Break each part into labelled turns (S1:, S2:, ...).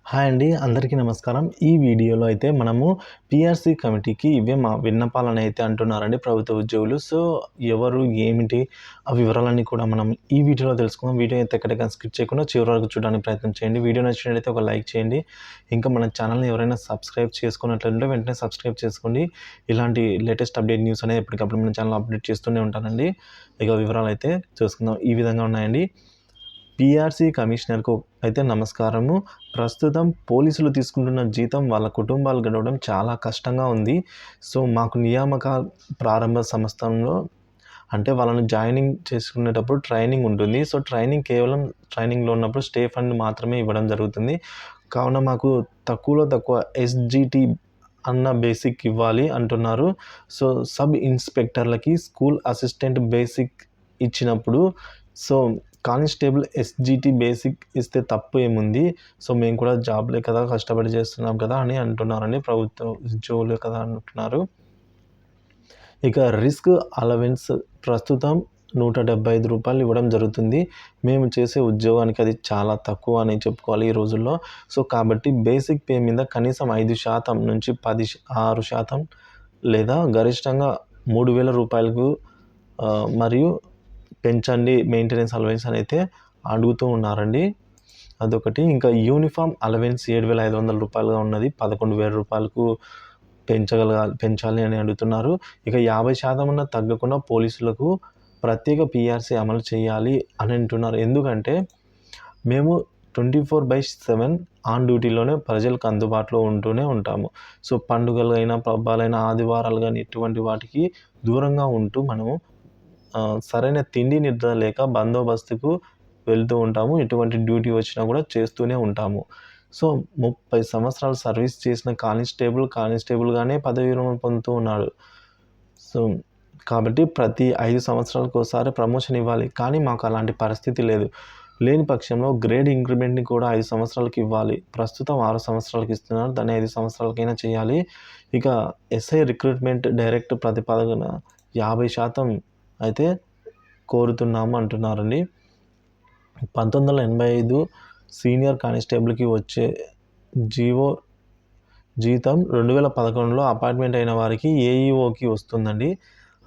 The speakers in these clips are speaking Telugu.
S1: హాయ్ అండి. అందరికీ నమస్కారం. ఈ వీడియోలో అయితే మనము పీఆర్సీ కమిటీకి ఇవే మా విన్నపాలని అయితే అంటున్నారండి ప్రభుత్వ ఉద్యోగులు. సో, ఎవరు, ఏమిటి ఆ వివరాలన్నీ కూడా మనం ఈ వీడియోలో తెలుసుకుందాం. వీడియో అయితే ఎక్కడికైనా స్కిప్ చేయకుండా చివరి వరకు చూడడానికి ప్రయత్నం చేయండి. వీడియో నచ్చినట్లయితే ఒక లైక్ చేయండి. ఇంకా మన ఛానల్‌ని ఎవరైనా సబ్స్క్రైబ్ చేసుకున్నట్లయితే వెంటనే సబ్స్క్రైబ్ చేసుకోండి. ఇలాంటి లేటెస్ట్ అప్డేట్ న్యూస్ అనేది ఎప్పటికప్పుడు మన ఛానల్‌లో అప్డేట్ చేస్తూనే ఉంటానండి. ఇక వివరాలైతే చూసుకుందాం. ఈ విధంగా ఉన్నాయండి. పీఆర్సీ కమిషనర్‌కు అయితే నమస్కారము. ప్రస్తుతం పోలీసులు తీసుకుంటున్న జీతం వాళ్ళ కుటుంబాలు గడవడం చాలా కష్టంగా ఉంది. సో, మాకు నియామక ప్రారంభ సంవత్సరంలో అంటే వాళ్ళని జాయినింగ్ చేసుకునేటప్పుడు ట్రైనింగ్ ఉంటుంది. సో, కేవలం ట్రైనింగ్‌లో ఉన్నప్పుడు స్టే ఫండ్ మాత్రమే ఇవ్వడం జరుగుతుంది. కావున మాకు తక్కువలో తక్కువ ఎస్‌జీటీ అన్న బేసిక్ ఇవ్వాలి అంటున్నారు. సో, సబ్ ఇన్స్‌పెక్టర్‌లకి స్కూల్ అసిస్టెంట్ బేసిక్ ఇచ్చినప్పుడు సో, కానిస్టేబుల్ ఎస్‌జీటీ బేసిక్ ఇస్తే తప్పు ఏముంది? సో, మేము కూడా జాబ్‌లే కదా కష్టపడి చేస్తున్నాం కదా అని అంటున్నారండి. ప్రభుత్వ ఉద్యోగులే కదా అంటున్నారు. ఇక రిస్క్ అలవెన్స్ ప్రస్తుతం రూ. 175 ఇవ్వడం జరుగుతుంది. మేము చేసే ఉద్యోగానికి అది చాలా తక్కువ అని చెప్పుకోవాలి ఈ రోజుల్లో. సో, కాబట్టి బేసిక్ పే మీద కనీసం 5% నుంచి 6% లేదా గరిష్టంగా రూ. 3000 మరియు పెంచండి మెయింటెనెన్స్ అలవెన్స్ అని అయితే అడుగుతూ ఉన్నారండి. అదొకటి. ఇంకా యూనిఫామ్ అలవెన్స్ రూ. 7,500 ఉన్నది. రూ. 11,000 పెంచాలి అని అడుగుతున్నారు. ఇక 50% తగ్గకుండా పోలీసులకు ప్రత్యేక పీఆర్సీ అమలు చేయాలి అని అంటున్నారు. ఎందుకంటే మేము 24/7 ఆన్ డ్యూటీలోనే ప్రజలకు అందుబాటులో ఉంటూనే ఉంటాము. సో, పండుగలైనా, పబ్బాలైనా, ఆదివారాలు గానీ ఇటువంటి వాటికి దూరంగా ఉంటూ మనము సరైన తిండి నిద్ర లేక బందోబస్తుకు వెళ్తూ ఉంటాము. ఎటువంటి డ్యూటీ వచ్చినా కూడా చేస్తూనే ఉంటాము. సో, 30 సంవత్సరాలు సర్వీస్ చేసిన కానిస్టేబుల్‌గానే పదవీ విరమణ పొందుతూ ఉన్నాడు. సో, కాబట్టి ప్రతి 5 సంవత్సరాలకోసారి ప్రమోషన్ ఇవ్వాలి. కానీ మాకు అలాంటి పరిస్థితి లేదు. లేని పక్షంలో గ్రేడ్ ఇంక్రిమెంట్‌ని కూడా 5 సంవత్సరాలకి ఇవ్వాలి. ప్రస్తుతం 6 సంవత్సరాలకి ఇస్తున్నారు. దాన్ని 5 సంవత్సరాలకైనా చేయాలి. ఇక ఎస్ఐ రిక్రూట్మెంట్ డైరెక్ట్ ప్రతిపాదన 50% అయితే కోరుతున్నాము అంటున్నారండి. 1985 సీనియర్ కానిస్టేబుల్‌కి వచ్చే జీతం 2011లో అపాయింట్మెంట్ అయిన వారికి ఏఈఓకి వస్తుందండి.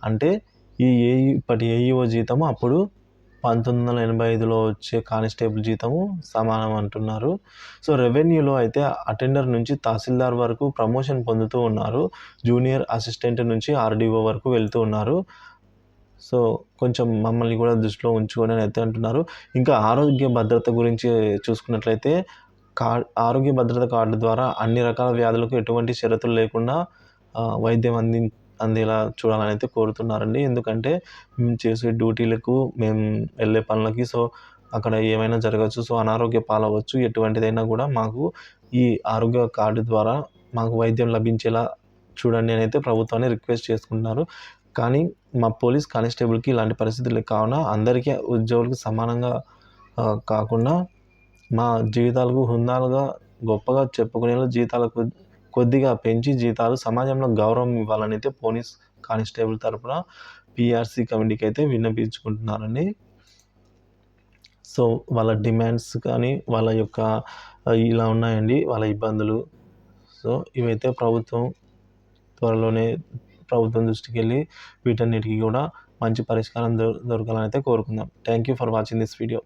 S1: అంటే ఇప్పటి ఏఈఓ జీతం అప్పుడు 1985లో వచ్చే కానిస్టేబుల్ జీతము సమానం అంటున్నారు. సో, రెవెన్యూలో అయితే అటెండర్ నుంచి తహసీల్దార్ వరకు ప్రమోషన్ పొందుతూ ఉన్నారు. జూనియర్ అసిస్టెంట్ నుంచి ఆర్‌డీఓ వరకు వెళ్తూ ఉన్నారు. సో, కొంచెం మమ్మల్ని కూడా దృష్టిలో ఉంచుకొని అని అయితే అంటున్నారు. ఇంకా ఆరోగ్య భద్రత గురించి చూసుకున్నట్లయితే ఆరోగ్య భద్రత కార్డు ద్వారా అన్ని రకాల వ్యాధులకు ఎటువంటి షరతులు లేకుండా వైద్యం అందేలా చూడాలని అయితే కోరుతున్నారండి. ఎందుకంటే మేము చేసే డ్యూటీలకు, మేము వెళ్ళే పనులకి సో, అక్కడ ఏమైనా జరగచ్చు. సో, అనారోగ్య పాలవ్వచ్చు. ఎటువంటిదైనా కూడా మాకు ఈ ఆరోగ్య కార్డు ద్వారా మాకు వైద్యం లభించేలా చూడండి అని అయితే ప్రభుత్వాన్ని రిక్వెస్ట్ చేసుకుంటున్నారు. కానీ మా పోలీస్ కానిస్టేబుల్‌కి ఇలాంటి పరిస్థితులు కావున అందరికీ ఉద్యోగులకు సమానంగా కాకుండా మా జీవితాలకు హుందాగా, గొప్పగా చెప్పుకునేలా జీతాలకు కొద్దిగా పెంచి జీతాలు సమాజంలో గౌరవం ఇవ్వాలని అయితే పోలీస్ కానిస్టేబుల్ తరపున పీఆర్సీ కమిటీకి అయితే విన్నపించుకుంటున్నారండి. సో, వాళ్ళ డిమాండ్స్ కానీ, వాళ్ళ యొక్క ఇలా ఉన్నాయండి వాళ్ళ ఇబ్బందులు. సో, ఇవైతే త్వరలోనే ప్రభుత్వం దృష్టికెళ్ళి వీటన్నిటికి కూడా మంచి పరిష్కారం దొరకాలని అయితే కోరుకుందాం. Thank you for watching this video.